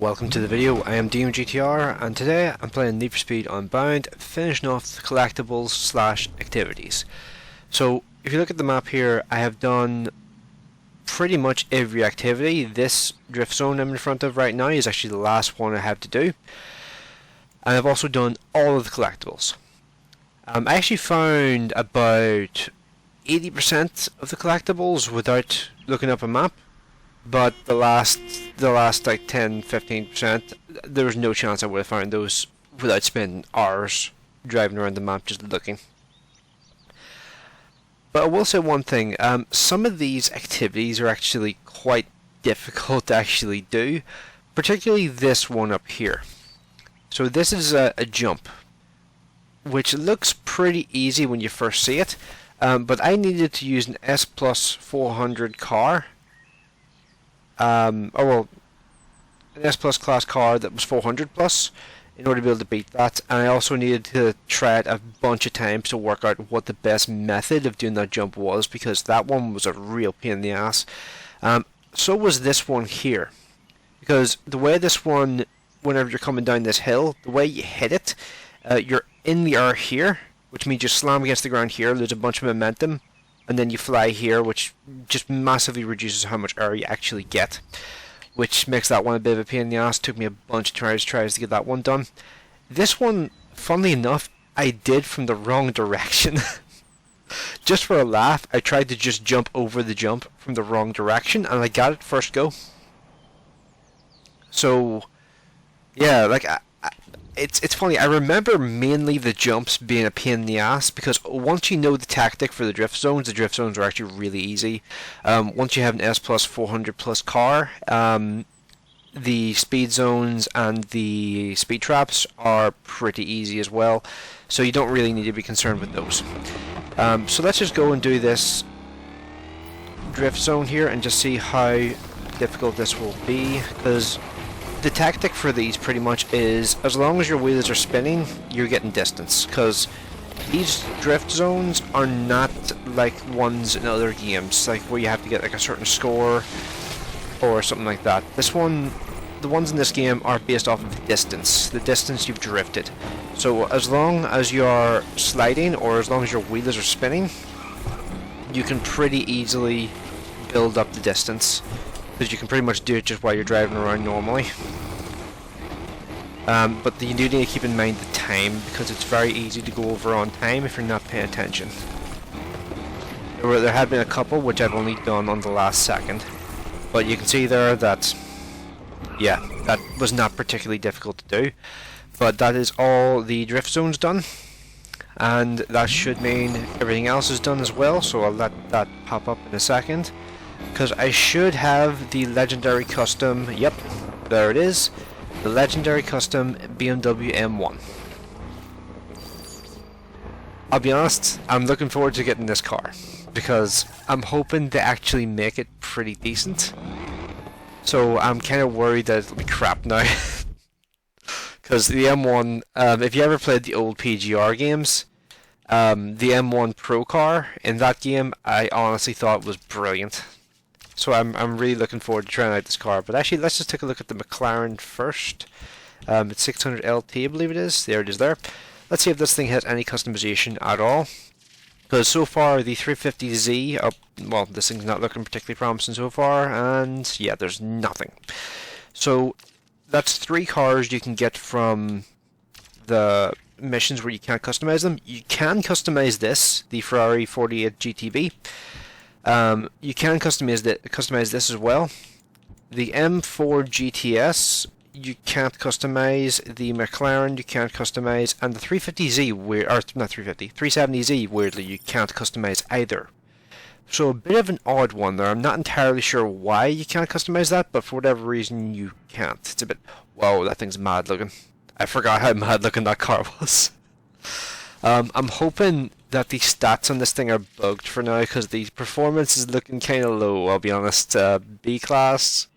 Welcome to the video. I am DMGTR and today I'm playing Need for Speed Unbound, finishing off the collectables slash activities. So if you look at the map here, I have done pretty much every activity. This drift zone I'm in front of right now is actually the last one I have to do. And I've also done all of the collectibles. I actually found about 80% of the collectibles without looking up a map. But the last like 10-15%, there was no chance I would have found those without spending hours driving around the map just looking. But I will say one thing, some of these activities are actually quite difficult to actually do, particularly this one up here. So this is a jump, which looks pretty easy when you first see it, but I needed to use an S Plus 400 car. An S Plus class car that was 400 plus in order to be able to beat that, and I also needed to try it a bunch of times to work out what the best method of doing that jump was, because that one was a real pain in the ass. So was this one here, because the way this one, whenever you're coming down this hill, the way you hit it, you're in the air here, which means you slam against the ground here, lose a bunch of momentum, and then you fly here, which just massively reduces how much air you actually get, which makes that one a bit of a pain in the ass. Took me a bunch of tries to get that one done. This one, funnily enough, I did from the wrong direction. Just for a laugh, I tried to just jump over the jump from the wrong direction, and I got it first go. So, yeah, like, it's funny, I remember mainly the jumps being a pain in the ass, because once you know the tactic for the drift zones are actually really easy. Once you have an S Plus 400 plus car, the speed zones and the speed traps are pretty easy as well, so you don't really need to be concerned with those. So let's just go and do this drift zone here and just see how difficult this will be, because the tactic for these pretty much is, as long as your wheels are spinning, you're getting distance, because these drift zones are not like ones in other games, like where you have to get like a certain score or something like that. This one, the ones in this game are based off of the distance you've drifted. So as long as you're sliding, or as long as your wheels are spinning, you can pretty easily build up the distance, because you can pretty much do it just while you're driving around normally. But you do need to keep in mind the time, because it's very easy to go over on time if you're not paying attention. There have been a couple which I've only done on the last second, but you can see there that, yeah, that was not particularly difficult to do. But that is all the drift zones done, and that should mean everything else is done as well, so I'll let that pop up in a second. Because I should have the Legendary Custom, yep, there it is, the Legendary Custom BMW M1. I'll be honest, I'm looking forward to getting this car, because I'm hoping to actually make it pretty decent. So I'm kind of worried that it'll be crap now. Because the M1, if you ever played the old PGR games, the M1 Pro car in that game, I honestly thought was brilliant. So I'm really looking forward to trying out this car. But actually, let's just take a look at the McLaren first. It's 600 LT, I believe it is. There it is there. Let's see if this thing has any customization at all. Because so far, the 350Z, well, this thing's not looking particularly promising so far. And yeah, there's nothing. So that's 3 cars you can get from the missions where you can't customize them. You can customize this, the Ferrari 48 GTB. You can customize this as well. The M4 GTS you can't customize. The McLaren you can't customize, and the 350Z, not 350, 370Z weirdly you can't customize either. So a bit of an odd one there. I'm not entirely sure why you can't customize that, but for whatever reason you can't. It's a bit, whoa, that thing's mad looking. I forgot how mad looking that car was. I'm hoping that the stats on this thing are bugged for now, because the performance is looking kind of low, I'll be honest. B class,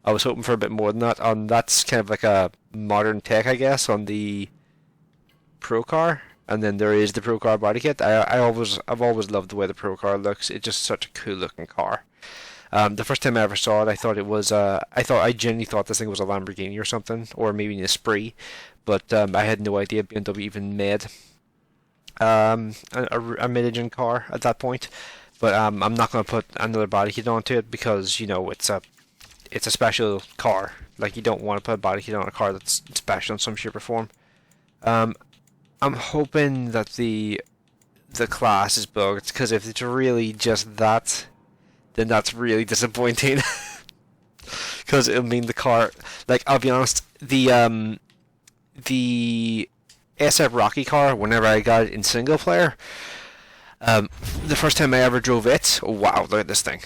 I was hoping for a bit more than that. That's kind of like a modern tech, I guess, on the Pro car. And then there is the Pro car body kit. I've always loved the way the Pro car looks. It's just such a cool looking car. The first time I ever saw it, I thought it was I genuinely thought this thing was a Lamborghini or something, or maybe an Esprit, but I had no idea BMW even made a mid-engine car at that point. But I'm not going to put another body kit onto it because you know it's a special car. Like, you don't want to put a body kit on a car that's special in some shape or form. I'm hoping that the class is bugged, because if it's really just that, then that's really disappointing. Because it'll mean the car, like, I'll be honest, the SF Rocky car, whenever I got it in single player, the first time I ever drove it, oh, wow, look at this thing.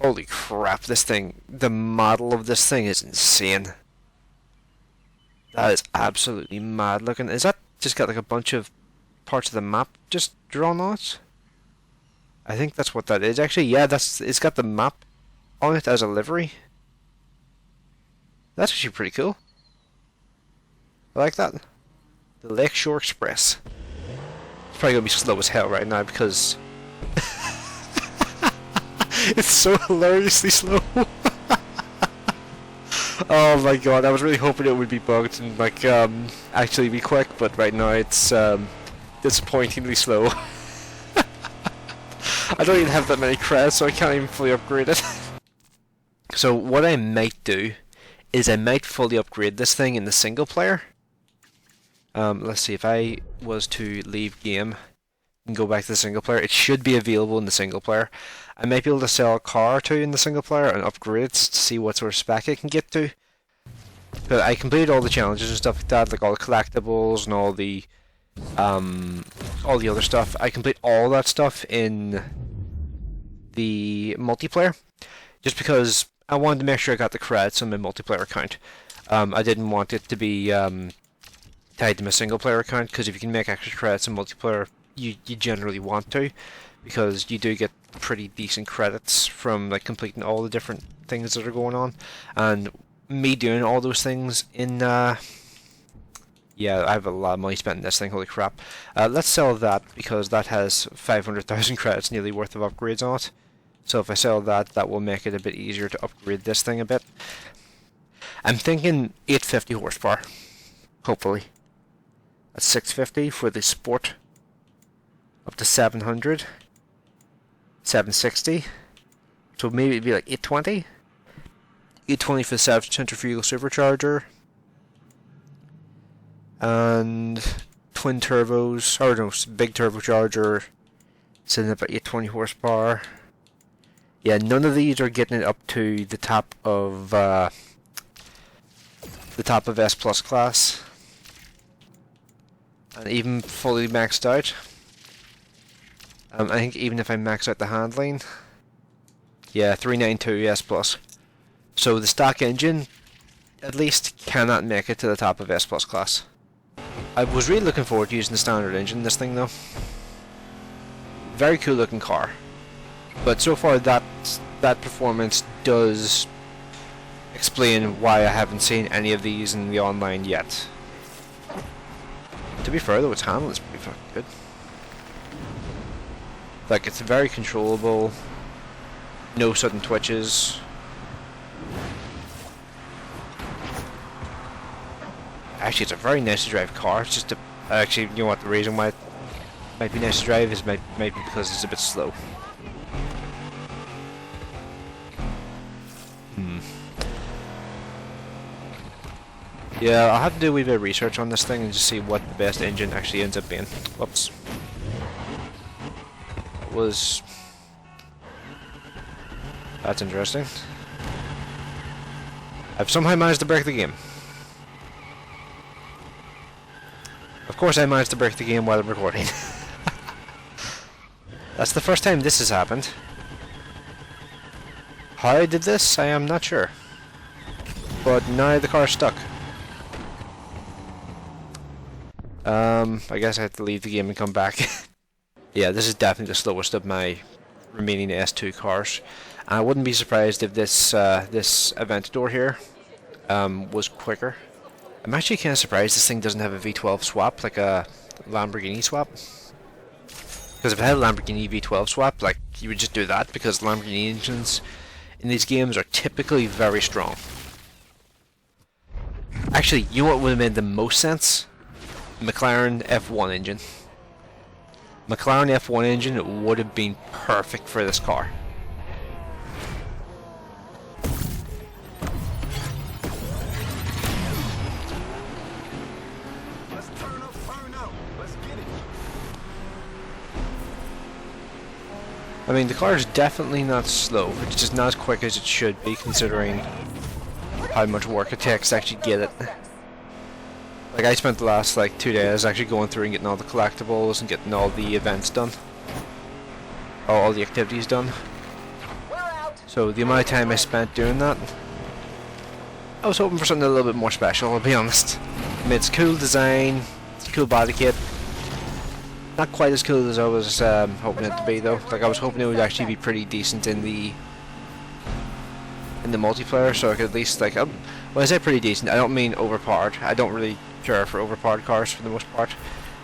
Holy crap, this thing, the model of this thing is insane. That is absolutely mad looking. Is that just got like a bunch of parts of the map just drawn on it? I think that's what that is. Actually, yeah, it's got the map on it as a livery. That's actually pretty cool. I like that. The Lakeshore Express. It's probably gonna be slow as hell right now because it's so hilariously slow. Oh my god, I was really hoping it would be bugged and like actually be quick, but right now it's disappointingly slow. I don't even have that many credits, so I can't even fully upgrade it. So what I might do is I might fully upgrade this thing in the single player. Let's see, if I was to leave game and go back to the single player, it should be available in the single player. I might be able to sell a car or two in the single player and upgrade it to see what sort of spec I can get to. But I completed all the challenges and stuff like that, like all the collectables and all the other stuff. I complete all that stuff in the multiplayer, just because I wanted to make sure I got the credits on my multiplayer account. I didn't want it to be tied to my single player account, because if you can make extra credits in multiplayer, you generally want to, because you do get pretty decent credits from like completing all the different things that are going on. And me doing all those things in yeah, I have a lot of money spent in this thing, holy crap. Let's sell that, because that has 500,000 credits nearly worth of upgrades on it. So if I sell that, that will make it a bit easier to upgrade this thing a bit. I'm thinking 850 horsepower, hopefully. That's 650 for the sport, up to 700, 760, so maybe it'd be like 820. 820 for the centrifugal supercharger, and twin turbos, or no, big turbocharger, sitting up at 820 horsepower. Yeah, none of these are getting it up to the top of S Plus class, and even fully maxed out. I think even if I max out the handling, yeah, 392 S Plus. So the stock engine, at least, cannot make it to the top of S Plus class. I was really looking forward to using the standard engine in this thing though. Very cool looking car. But so far that performance does explain why I haven't seen any of these in the online yet. To be fair though, its handling is pretty fucking good. Like, it's very controllable, no sudden twitches. Actually, it's a very nice to drive car. It's just actually, you know what, the reason why it might be nice to drive is might be because it's a bit slow. Yeah, I'll have to do a wee bit of research on this thing and just see what the best engine actually ends up being. Whoops. That's interesting. I've somehow managed to break the game. Of course I managed to break the game while I'm recording. That's the first time this has happened. How I did this, I am not sure. But now the car's stuck. I guess I have to leave the game and come back. Yeah, this is definitely the slowest of my remaining S2 cars. I wouldn't be surprised if this Aventador here was quicker. I'm actually kind of surprised this thing doesn't have a V12 swap, like a Lamborghini swap. Because if I had a Lamborghini V12 swap, like, you would just do that, because Lamborghini engines in these games are typically very strong. Actually, you know what would have made the most sense? McLaren F1 engine. McLaren F1 engine would have been perfect for this car. I mean, the car is definitely not slow. It's just not as quick as it should be, considering how much work it takes to actually get it. Like, I spent the last, like, 2 days actually going through and getting all the collectibles and getting all the events done. All the activities done. So, the amount of time I spent doing that, I was hoping for something a little bit more special, I'll be honest. I mean, it's a cool design, it's a cool body kit. Not quite as cool as I was hoping it to be, though. Like, I was hoping it would actually be pretty decent in the multiplayer, so I could at least, like, when I say pretty decent, I don't mean overpowered. I don't really care for overpowered cars for the most part.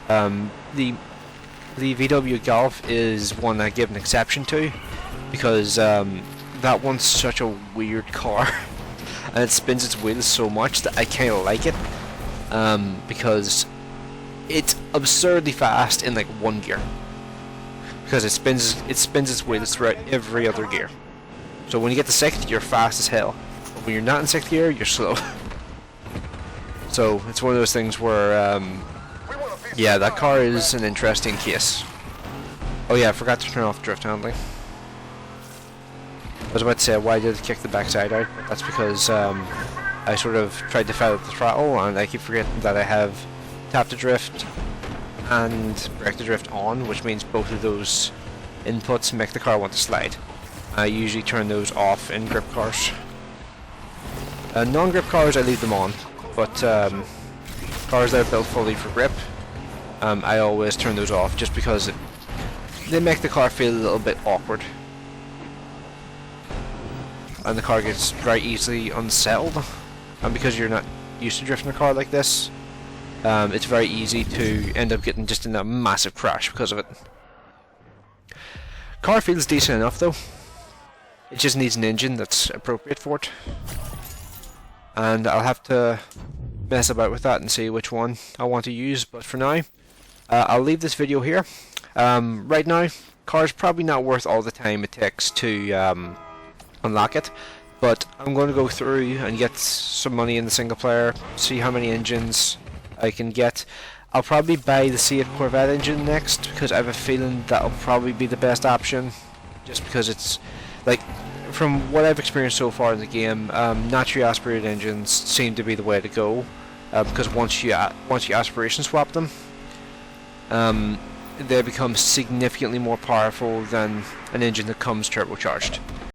The VW Golf is one I give an exception to, because that one's such a weird car, and it spins its wheels so much that I kind of like it, because it's absurdly fast in like one gear, because it spins its wheels throughout every other gear. So when you get to 6th, you're fast as hell. But when you're not in 6th gear, you're slow. So it's one of those things where, yeah, that car is an interesting case. Oh yeah, I forgot to turn off drift handling. I was about to say, why did it kick the backside out? That's because I sort of tried to fill up the throttle, and I keep forgetting that I have tap to drift and brake to drift on, which means both of those inputs make the car want to slide. I usually turn those off in grip cars. Non-grip cars I leave them on, but cars that are built fully for grip, I always turn those off, just because they make the car feel a little bit awkward. And the car gets very easily unsettled, and because you're not used to drifting a car like this, it's very easy to end up getting just in a massive crash because of it. Car feels decent enough though. It just needs an engine that's appropriate for it. And I'll have to mess about with that and see which one I want to use, but for now, I'll leave this video here. Right now, car's probably not worth all the time it takes to unlock it, but I'm going to go through and get some money in the single player, see how many engines I can get. I'll probably buy the Seat Corvette engine next, because I have a feeling that'll probably be the best option, just because it's, like, from what I've experienced so far in the game, naturally aspirated engines seem to be the way to go, because once you aspiration swap them, they become significantly more powerful than an engine that comes turbocharged.